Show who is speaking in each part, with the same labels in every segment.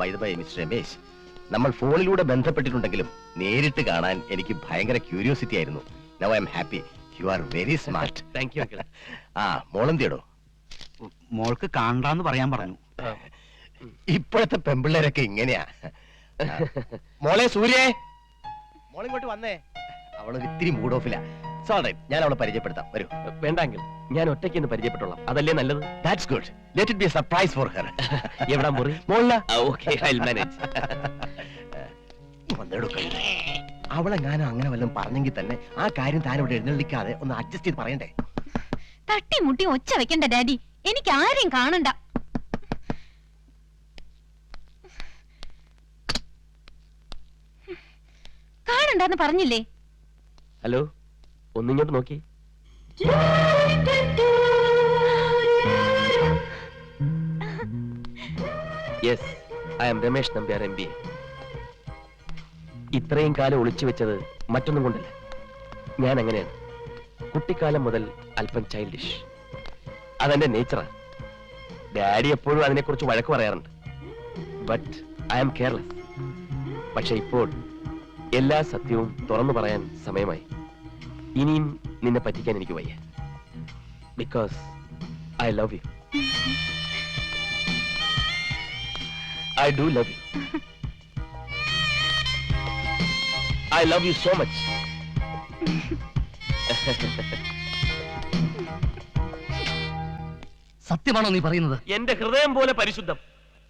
Speaker 1: By the by mister Ramesh, നമ്മൾ ഫോണിലൂടെ ബന്ധപ്പെട്ടിട്ടുണ്ടെങ്കിലും നേരിട്ട് കാണാൻ എനിക്ക് ഭയങ്കര ക്യൂരിയോസിറ്റി ആയിരുന്നു. Now I am happy. You are very smart.
Speaker 2: Thank you.
Speaker 1: ആ, മോളെന്തിയടോ?
Speaker 3: മോൾക്ക് കാണാന്ന് പറയാൻ പറഞ്ഞു.
Speaker 1: ഇപ്പോഴത്തെ പെമ്പിള്ളേരൊക്കെ ഇങ്ങനെയാ. മോളെ സൂര്യ, മോളിങ്ങോട്ട് വന്നേ. അവളൊരു ഇത്തിരി മൂഡ് ഓഫില്ല. ഞാൻ അവളെ പരിചയപ്പെടുത്താം. വരൂ.
Speaker 2: വേണ്ടെങ്കിൽ ഞാൻ ഒറ്റയ്ക്ക് ഒന്ന് പരിചയപ്പെട്ടോളാം, അതല്ലേ നല്ലത്.
Speaker 1: That's good. Let it be a surprise for her.
Speaker 2: എവിടാ മുറി?
Speaker 1: മോളില.
Speaker 2: Okay, I will manage.
Speaker 1: അവളെങ്ങാനും അങ്ങനെ വല്ലതും പറഞ്ഞെങ്കിൽ തന്നെ ആ കാര്യം താൻ ഇവിടെ എഴുന്നള്ളിക്കാതെ ഒന്ന് അഡ്ജസ്റ്റ് ചെയ്ത് പറയണ്ടേ?
Speaker 4: തട്ടിമുട്ടി ഒച്ച വെക്കണ്ട ഡാഡി, എനിക്ക് ആരെയും കാണണ്ട. കാണണ്ടെന്ന് പറഞ്ഞില്ലേ?
Speaker 2: ഹലോ, ഒന്നിങ്ങോട്ട് നോക്കി. Yes, I am Ramesh Nambiar MBA. ഇത്രയും കാലം ഒളിച്ചു വെച്ചത് മറ്റൊന്നും കൊണ്ടല്ല. ഞാൻ അങ്ങനെയാണ്. കുട്ടിക്കാലം മുതൽ അല്പം ചൈൽഡിഷ്. അതെന്റെ നേച്ചറാണ്. ഡാഡി എപ്പോഴും അതിനെക്കുറിച്ച് വഴക്ക് പറയാറുണ്ട്. But I am careless. പക്ഷെ ഇപ്പോൾ എല്ലാ സത്യവും തുറന്നു പറയാൻ സമയമായി. ഇനിയും നിന്നെ പറ്റിക്കാൻ എനിക്ക് വയ്യ. Because I love you. I do love you. I love you so much.
Speaker 3: സത്യമാണോ നീ പറയുന്നത്?
Speaker 2: എന്റെ ഹൃദയം പോലെ പരിശുദ്ധം.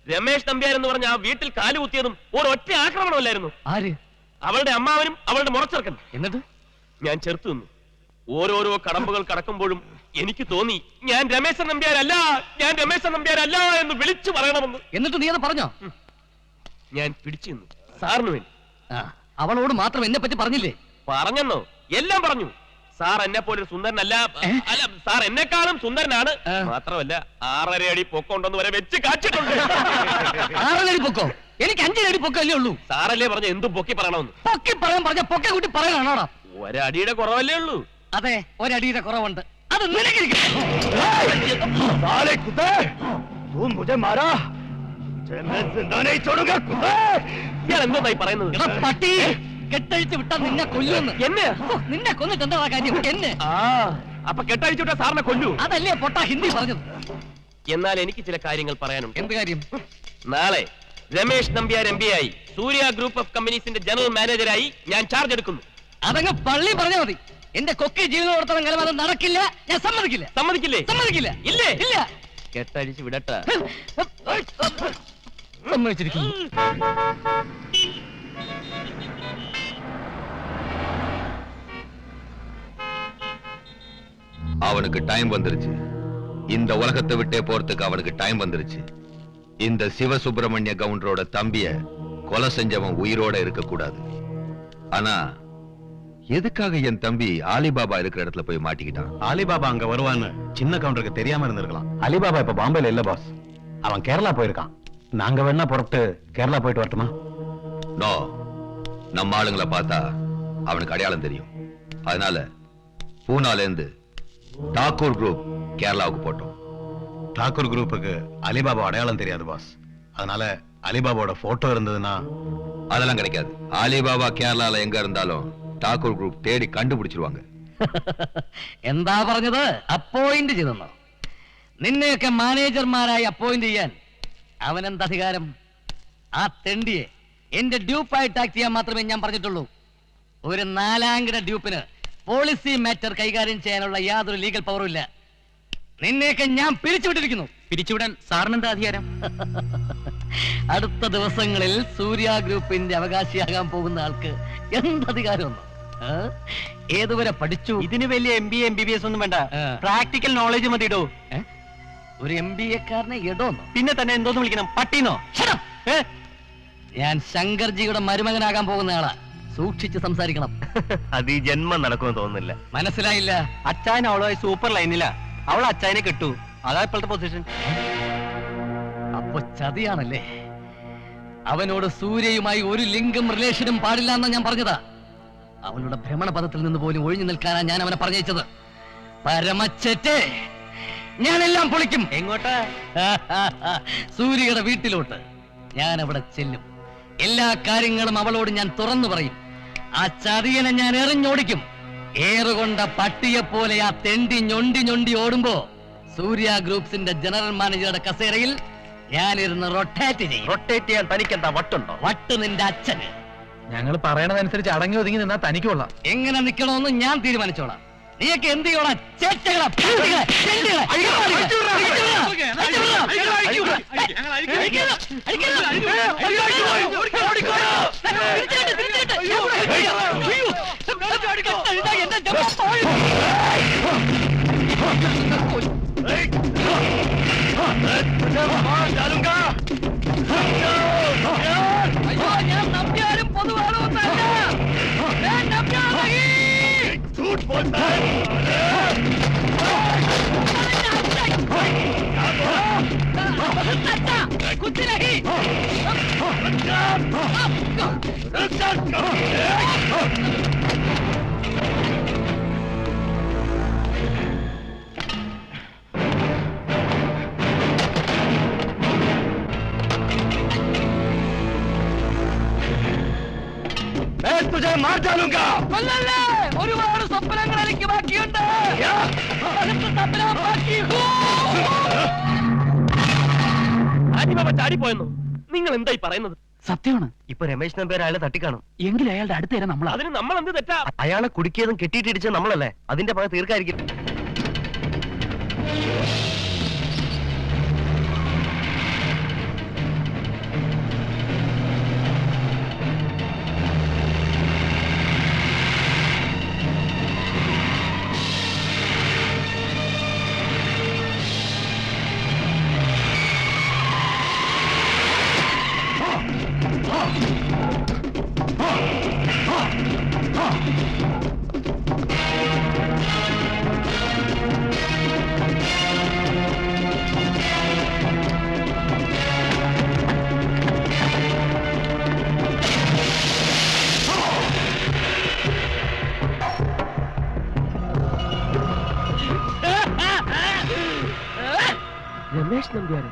Speaker 2: രമേശ് നമ്പ്യാർ എന്ന് പറഞ്ഞ ആ വീട്ടിൽ കാലുകുത്തിയതും ഒരൊറ്റ ആക്രമണമല്ലായിരുന്നു.
Speaker 3: ആര്?
Speaker 2: അവളുടെ അമ്മാവനും അവളുടെ മുറച്ചെറുക്കൻ.
Speaker 3: എന്നിട്ട്
Speaker 2: ഞാൻ ചെറുത്തു നിന്നു. ഓരോരോ കടമ്പകൾ കടക്കുമ്പോഴും എനിക്ക് തോന്നി ഞാൻ രമേശൻ നമ്പ്യാരല്ല, ഞാൻ രമേശൻ നമ്പ്യാരല്ല എന്ന് വിളിച്ചു പറയണമെന്ന്.
Speaker 3: എന്നിട്ട് നീ അത് പറഞ്ഞോ?
Speaker 2: ഞാൻ പിടിച്ചു നിന്നു സാറിന് വേണ്ടി.
Speaker 3: അവളോട് മാത്രം എന്നെ പറ്റി പറഞ്ഞില്ലേ?
Speaker 2: പറഞ്ഞെന്നോ? എല്ലാം പറഞ്ഞു. സാർ എന്നെ പോലെ ഒരു സുന്ദരനല്ല. അല്ല, സാർ എന്നെക്കാളും സുന്ദരനാണ്. മാത്രമല്ല 6.5 അടി പൊക്കമുണ്ടെന്ന് വരെ വെച്ച് കാച്ചിട്ടുണ്ട്.
Speaker 3: 6 അടി പൊക്കോ? എനിക്ക് 5 അടി പൊക്കല്ലേ ഉള്ളൂ.
Speaker 2: സാറല്ലേ പറഞ്ഞ എന്തും പൊക്കി പറയണമെന്ന്.
Speaker 3: പൊക്കി പറയാൻ പറഞ്ഞ പൊക്കെ കൂട്ടി പറയാനാണോടാ?
Speaker 2: ഒരടിയുടെ കുറവല്ലേ ഉള്ളൂ.
Speaker 3: അതെ, ഒരടിയുടെ കുറവുണ്ട്. അത്
Speaker 2: ഇയാൾ എന്തോന്നായി പറയുന്നത്?
Speaker 3: പട്ടി കെട്ടഴിച്ചു വിട്ടാ നിന്നെ കൊല്ലുമെന്ന്.
Speaker 2: എന്നെ?
Speaker 3: നിന്നെ കൊന്നിട്ട് എന്താ കാര്യം? എന്നെ?
Speaker 2: അപ്പൊ കെട്ടഴിച്ചു വിട്ടാ സാറിനെ കൊല്ലൂ?
Speaker 3: അതല്ലേ പൊട്ട ഹിന്ദി പറഞ്ഞത്.
Speaker 2: എന്നാൽ എനിക്ക് ചില കാര്യങ്ങൾ പറയാനുണ്ട്.
Speaker 3: എന്ത് കാര്യം?
Speaker 2: നാളെ രമേശ് നമ്പ്യാർ MBA ആയി സൂര്യ ഗ്രൂപ്പ് ഓഫ് കമ്പനീസിന്റെ ജനറൽ മാനേജരായി ഞാൻ ചാർജ് എടുക്കുന്നു.
Speaker 3: അതങ്ങ് പള്ളി പറഞ്ഞാൽ മതി. എന്റെ കൊക്കി ജീവനോടത്തോളം കാലം അത് നടക്കില്ല. ഞാൻ സമ്മതിക്കില്ല.
Speaker 2: സമ്മതിക്കില്ലേ?
Speaker 3: സമ്മതിക്കില്ല.
Speaker 2: ഇല്ലേ?
Speaker 3: ഇല്ല.
Speaker 2: കെട്ടഴിച്ച് വിടട്ടെ.
Speaker 3: സമ്മതിച്ചിരിക്കുന്നു.
Speaker 5: அவனுக்கு டைம் வந்துருச்சு. இந்த உலகத்தை விட்டே போறதுக்கு அவனுக்கு டைம் வந்துருச்சு. இந்த சிவசுப்பிரமணிய கவுண்டரோட தம்பிய கொலை செஞ்சவன் உயிரோட இருக்க கூடாது. ஆனா எதுக்காக என் தம்பி ஆலிபாபா இருக்கிற இடத்துல போய் மாட்டிக்கிட்டான்?
Speaker 6: ஆலிபாபா அங்க வருவான்னு சின்ன கவுண்டருக்கு தெரியாம இருந்திருக்கலாம்.
Speaker 7: அலிபாபா இப்ப பாம்பேல இல்ல பாஸ். அவன் கேரளா போயிருக்கான். நாங்க வேணா புறப்பட்டு கேரளா போயிட்டு வரட்டுமா?
Speaker 5: நோ, நம்ம ஆளுங்களை பார்த்தா அவனுக்கு அடையாளம் தெரியும். அதனால பூனால இருந்து டாக்கூர் குரூப் கேரளாவுக்கு போட்டோம்.
Speaker 6: டாக்கூர் குரூப்புக்கு அலிபாபா அடையாளம் தெரியாது பாஸ். அதனால அலிபாபாவோட போட்டோ இருந்ததுன்னா
Speaker 5: அதெல்லாம் கிடைக்காது. அலிபாபா கேரளால எங்க இருந்தாலும் டாக்கூர் குரூப் தேடி கண்டுபிடிச்சிருவாங்க.
Speaker 3: എന്താ പറഞ്ഞത്? അപ്പോയിന്റ് ചെയ്തെന്നോ? നിന്നെയൊക്കെ മാനേജർമാരായി അപ്പോയിന്റ് ചെയ്യാൻ അവനെന്ത് അധികാരം? ആ തെണ്ടിയെ എന്റെ ഡ്യൂപ്പായിട്ട് ആക്ട് ചെയ്യാൻ മാത്രമേ ഞാൻ പറഞ്ഞിട്ടുള്ളൂ. ഒരു 4-അംഗ ഡ്യൂപ്പിന് പോളിസി മാറ്റർ കൈകാര്യം ചെയ്യാനുള്ള യാതൊരു ലീഗൽ പവറും ഇല്ല. നിന്നെയൊക്കെ ഞാൻ പിരിച്ചുവിട്ടിരിക്കുന്നു.
Speaker 2: പിരിച്ചുവിടാൻ സാറിനെന്താ അധികാരം?
Speaker 3: അടുത്ത ദിവസങ്ങളിൽ സൂര്യ ഗ്രൂപ്പിന്റെ അവകാശിയാകാൻ പോകുന്ന ആൾക്ക് എന്ത് അധികാരമൊന്നും? ഏതുവരെ പഠിച്ചു?
Speaker 2: ഇതിന് വലിയ MBA MBBS ഒന്നും വേണ്ട. പ്രാക്ടിക്കൽ നോളേജ് മതിയിടോ.
Speaker 3: ഒരു MBA-കാരനെ എടോന്നോ?
Speaker 2: പിന്നെ തന്നെ എന്തോന്ന് വിളിക്കണം? പട്ടീന്നോ?
Speaker 3: ഞാൻ ശങ്കർജിയുടെ മരുമകനാകാൻ പോകുന്ന ആളാ. സൂക്ഷിച്ച് സംസാരിക്കണം.
Speaker 2: അത് ഈ ജന്മം നടക്കുമെന്ന് തോന്നുന്നില്ല.
Speaker 3: മനസ്സിലായില്ല?
Speaker 2: അച്ചായൻ അവളുമായി സൂപ്പർ ലൈനില്ല. അവൾ അച്ചായനെ കെട്ടു. അതാ ഇപ്പോഴത്തെ പൊസിഷൻ.
Speaker 3: അപ്പൊ ചതിയാണല്ലേ? അവനോട് സൂര്യയുമായി ഒരു ലിംഗം റിലേഷനും പാടില്ല എന്ന് ഞാൻ പറഞ്ഞതാ. അവളുടെ ഭ്രമണപഥത്തിൽ നിന്ന് പോലും ഒഴിഞ്ഞു നിൽക്കാനാ ഞാൻ അവനെ പറഞ്ഞയച്ചത്. പരമച്ചേറ്റേ, ഞാനെല്ലാം പൊളിക്കും.
Speaker 2: എങ്ങോട്ടാ?
Speaker 3: സൂര്യയുടെ വീട്ടിലോട്ട്. ഞാൻ അവിടെ ചെല്ലും. എല്ലാ കാര്യങ്ങളും അവളോട് ഞാൻ തുറന്നു പറയും. ആ ചതിയനെ ഞാൻ എറിഞ്ഞോടിക്കും. ഏറുകൊണ്ട പട്ടിയെ പോലെ ആ തെണ്ടി ഞൊണ്ടി ഞൊണ്ടി ഓടുമ്പോ സൂര്യ ഗ്രൂപ്പ്സിന്റെ ജനറൽ മാനേജറുടെ കസേരയിൽ ഞാനിരുന്ന് റൊട്ടേറ്റ് ചെയ്യും.
Speaker 2: റൊട്ടേറ്റ് ചെയ്യാൻ തനിക്കെന്താ വട്ടുണ്ടോ?
Speaker 3: വട്ട് നിന്റെ അച്ഛന്.
Speaker 7: ഞങ്ങൾ പറയണതനുസരിച്ച് അടങ്ങി ഒതുങ്ങി നിന്നാ തനിക്കുള്ള.
Speaker 3: എങ്ങനെ നിക്കണമെന്ന് ഞാൻ തീരുമാനിച്ചോളാം. നീയൊക്കെ എന്ത് ചെയ്യോളാ? ചേച്ചകളെ, പാട്ടികളെ, തെണ്ടികളെ, അയ്യോ, ഞാൻ നമ്പ്യാരും പൊതുവാളും ഒന്നല്ല. ഞാൻ നമ്പ്യാരായി. कुछ नहीं।
Speaker 2: मैं तुझे मार डालूंगा.
Speaker 3: കൊല്ലല്ലേ, ഒരുപാട് സ്വപ്നങ്ങൾ എനിക്ക് ബാക്കിയുണ്ട്. സ്വപ്നം ബാക്കി.
Speaker 2: ആലിബാബ ചാടിപ്പോയെന്നു. നിങ്ങൾ എന്തായി പറയുന്നത്?
Speaker 3: സത്യമാണ്.
Speaker 2: ഇപ്പൊ രമേശ് നമ്പ്യാർ അയാളെ തട്ടിക്കാണും.
Speaker 3: എങ്കിൽ അയാളുടെ അടുത്ത് തരാം നമ്മൾ.
Speaker 2: അതിന് നമ്മൾ എന്ത് തെറ്റാ? അയാളെ കുടുക്കിയതും കെട്ടിയിട്ടിടിച്ചത് നമ്മളല്ലേ? അതിന്റെ പക തീർക്കായിരിക്കും. രമേശ് നമ്പ്യാർ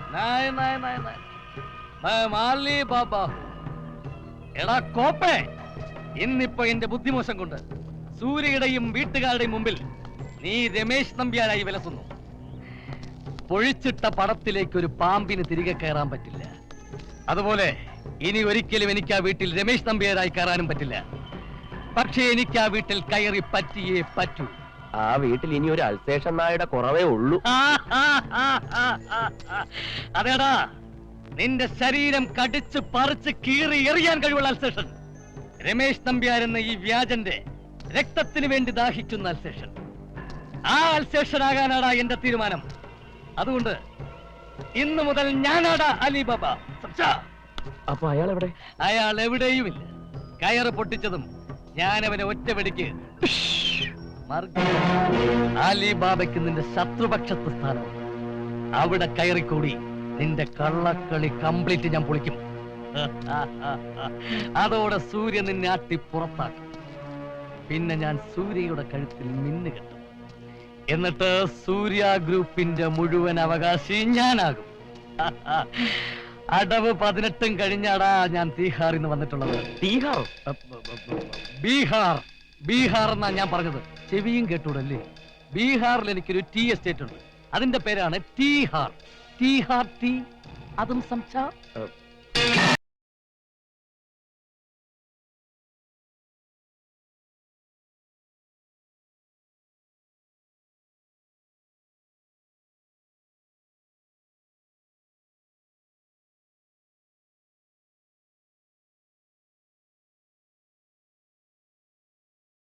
Speaker 3: ബാബ. എടാ കോപ്പേ, ഇന്നിപ്പോ എന്റെ ബുദ്ധിമോശം കൊണ്ട് സൂര്യയുടെയും വീട്ടുകാരുടെയും മുമ്പിൽ നീ രമേശ് നമ്പ്യാരായി വിലസുന്നു. പൊഴിച്ചിട്ട പടത്തിലേക്ക് ഒരു പാമ്പിന് തിരികെ കയറാൻ പറ്റില്ല. അതുപോലെ ഇനി ഒരിക്കലും എനിക്ക് ആ വീട്ടിൽ രമേശ് നമ്പ്യാരായി കയറാനും പറ്റില്ല. പക്ഷേ എനിക്ക് ആ വീട്ടിൽ കയറി പറ്റിയേ പറ്റൂ.
Speaker 2: ആ വീട്ടിൽ ഇനി ഒരു അൽസേഷൻ നായുടെ കുറവേ ഉള്ളൂ.
Speaker 3: അതേടാ, നിന്റെ ശരീരം കടിച്ച് പറിച്ച് കീറി എറിയാൻ കഴിവുള്ള അൽസേഷൻ. രമേശ് നമ്പ്യാർ എന്ന ഈ വ്യാജന്റെ രക്തത്തിന് വേണ്ടി ദാഹിക്കുന്ന അൽസേഷൻ. ആ അൽസേഷൻ ആകാനാടാ എന്റെ തീരുമാനം. അതുകൊണ്ട് ഇന്നു മുതൽ ഞാനാടാ അലിബാബ.
Speaker 2: അപ്പൊ അയാൾ എവിടെ?
Speaker 3: അയാൾ എവിടെയുമില്ല. കയറ് പൊട്ടിച്ചതും ഞാൻ അവനെ ഒറ്റ വെടിക്ക് അലിബാബയ്ക്ക് നിന്റെ ശത്രുപക്ഷത്ത് സ്ഥാനം. അവിടെ കയറിക്കൂടി നിന്റെ കള്ളക്കളി കംപ്ലീറ്റ് ഞാൻ പൊളിക്കും. അതോടെ സൂര്യ നിന്നെ ആട്ടി പുറത്താക്കും. പിന്നെ ഞാൻ സൂര്യയുടെ കഴുത്തിൽ മിന്നു കെട്ടും. എന്നിട്ട് സൂര്യ ഗ്രൂപ്പിന്റെ മുഴുവൻ അവകാശി ഞാനാകും. അടവ് 18 കഴിഞ്ഞാടാ ഞാൻ തീഹാറിൽ നിന്ന് വന്നിട്ടുള്ളത്.
Speaker 2: തീഹാറോ?
Speaker 3: ബീഹാർ. ബീഹാർ എന്നാ ഞാൻ പറഞ്ഞത്. ചെവിയും കേട്ടൂടല്ലേ? ബീഹാറിൽ എനിക്കൊരു ടീ എസ്റ്റേറ്റ് ഉണ്ട്. അതിന്റെ പേരാണ് ടീഹാർ. ടീഹാർ ടീ. അതും സംസാ